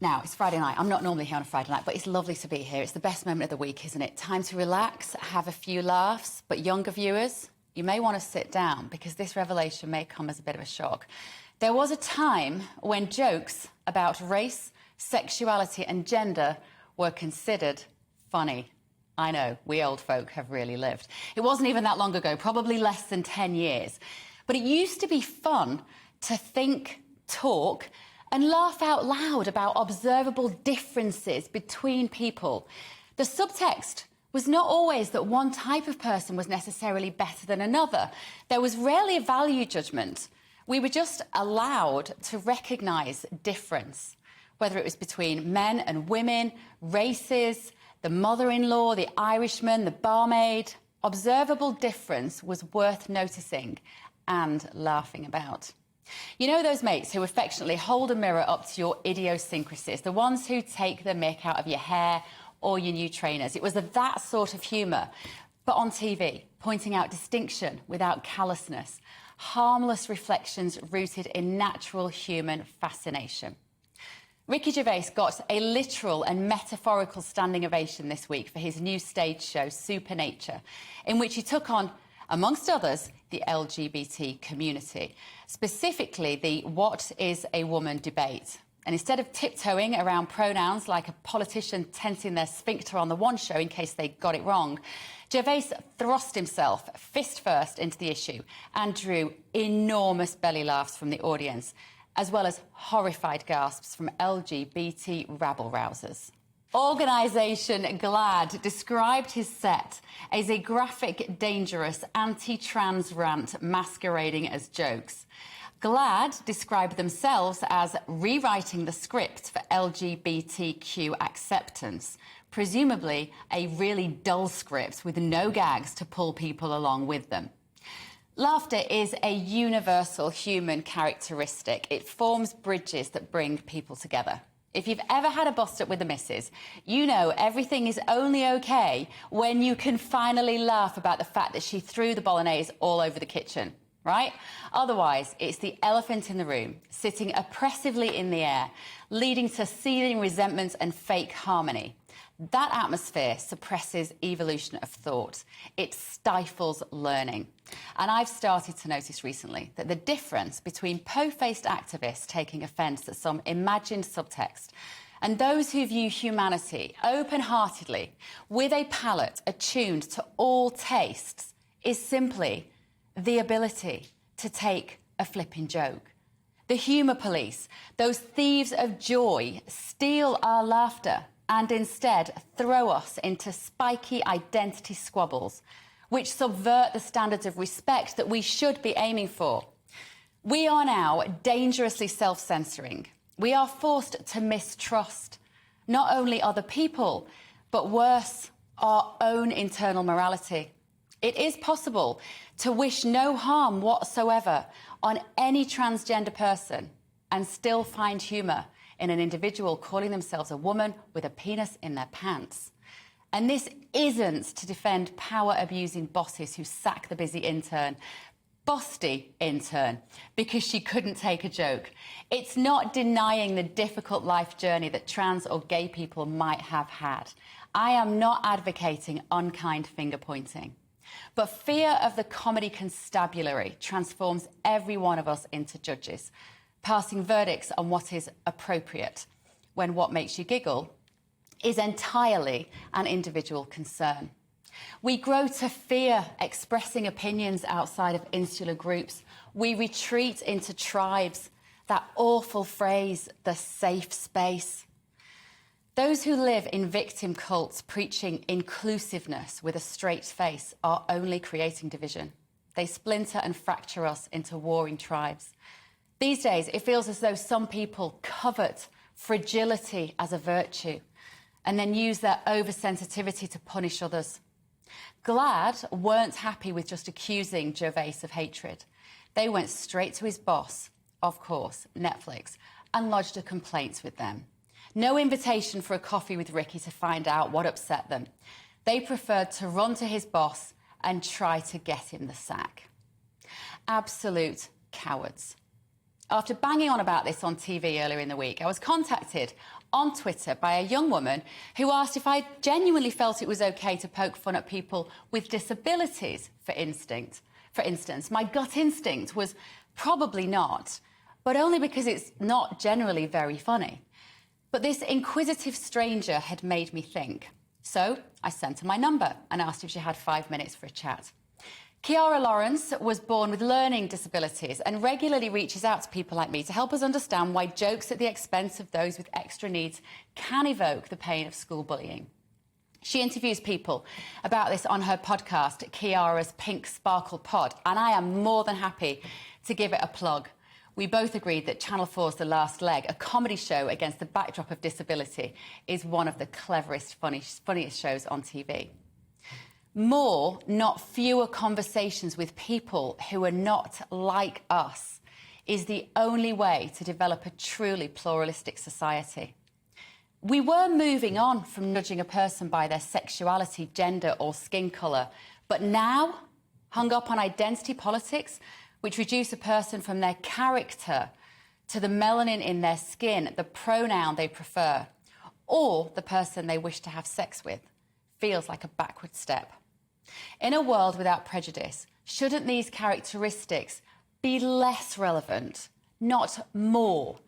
Now, it's Friday night. I'm not normally here on a Friday night, but it's lovely to be here. It's the best moment of the week, isn't it? Time to relax, have a few laughs. But younger viewers, you may want to sit down because this revelation may come as a bit of a shock. There was a time when jokes about race, sexuality and gender were considered funny. I know, we old folk have really lived. It wasn't even that long ago, probably less than 10 years. But it used to be fun to think, talk and laugh out loud about observable differences between people. The subtext was not always that one type of person was necessarily better than another. There was rarely a value judgment. We were just allowed to recognise difference, whether it was between men and women, races, the mother-in-law, the Irishman, the barmaid. Observable difference was worth noticing and laughing about. You know those mates who affectionately hold a mirror up to your idiosyncrasies, the ones who take the mick out of your hair or your new trainers? It was that sort of humour, but on TV, pointing out distinction without callousness, harmless reflections rooted in natural human fascination. Ricky Gervais got a literal and metaphorical standing ovation this week for his new stage show, Supernature, in which he took on, amongst others, the LGBT community, specifically the "What is a woman?" debate. And instead of tiptoeing around pronouns like a politician tensing their sphincter on the one show in case they got it wrong, Gervais thrust himself fist first into the issue and drew enormous belly laughs from the audience, as well as horrified gasps from LGBT rabble-rousers. Organisation GLAAD described his set as a graphic, dangerous, anti-trans rant masquerading as jokes. GLAAD described themselves as rewriting the script for LGBTQ acceptance, presumably a really dull script with no gags to pull people along with them. Laughter is a universal human characteristic. It forms bridges that bring people together. If you've ever had a bust-up with the missus, you know everything is only OK when you can finally laugh about the fact that she threw the bolognese all over the kitchen, right? Otherwise, it's the elephant in the room, sitting oppressively in the air, leading to seething resentment and fake harmony. That atmosphere suppresses evolution of thought. It stifles learning. And I've started to notice recently that the difference between po-faced activists taking offence at some imagined subtext and those who view humanity open-heartedly with a palate attuned to all tastes is simply the ability to take a flipping joke. The humour police, those thieves of joy, steal our laughter and instead throw us into spiky identity squabbles, which subvert the standards of respect that we should be aiming for. We are now dangerously self-censoring. We are forced to mistrust not only other people, but worse, our own internal morality. It is possible to wish no harm whatsoever on any transgender person and still find humour in an individual calling themselves a woman with a penis in their pants. And this isn't to defend power-abusing bosses who sack the busy intern, busty intern, because she couldn't take a joke. It's not denying the difficult life journey that trans or gay people might have had. I am not advocating unkind finger-pointing. But fear of the comedy constabulary transforms every one of us into judges, passing verdicts on what is appropriate, when what makes you giggle is entirely an individual concern. We grow to fear expressing opinions outside of insular groups. We retreat into tribes, that awful phrase, the safe space. Those who live in victim cults preaching inclusiveness with a straight face are only creating division. They splinter and fracture us into warring tribes. These days, it feels as though some people covet fragility as a virtue and then use their oversensitivity to punish others. GLAAD weren't happy with just accusing Gervais of hatred. They went straight to his boss, of course, Netflix, and lodged a complaint with them. No invitation for a coffee with Ricky to find out what upset them. They preferred to run to his boss and try to get him the sack. Absolute cowards. After banging on about this on TV earlier in the week, I was contacted on Twitter by a young woman who asked if I genuinely felt it was okay to poke fun at people with disabilities, for instance. My gut instinct was probably not, but only because it's not generally very funny. But this inquisitive stranger had made me think. So I sent her my number and asked if she had 5 minutes for a chat. Kiara Lawrence was born with learning disabilities and regularly reaches out to people like me to help us understand why jokes at the expense of those with extra needs can evoke the pain of school bullying. She interviews people about this on her podcast, Kiara's Pink Sparkle Pod, and I am more than happy to give it a plug. We both agreed that Channel 4's The Last Leg, a comedy show against the backdrop of disability, is one of the cleverest, funniest shows on TV. More, not fewer conversations with people who are not like us is the only way to develop a truly pluralistic society. We were moving on from nudging a person by their sexuality, gender or skin colour, but now, hung up on identity politics, which reduce a person from their character to the melanin in their skin, the pronoun they prefer, or the person they wish to have sex with, feels like a backward step. In a world without prejudice, shouldn't these characteristics be less relevant, not more?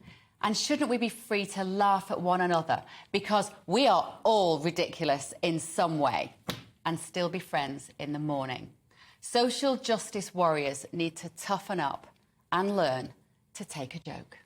And shouldn't we be free to laugh at one another because we are all ridiculous in some way and still be friends in the morning? Social justice warriors need to toughen up and learn to take a joke.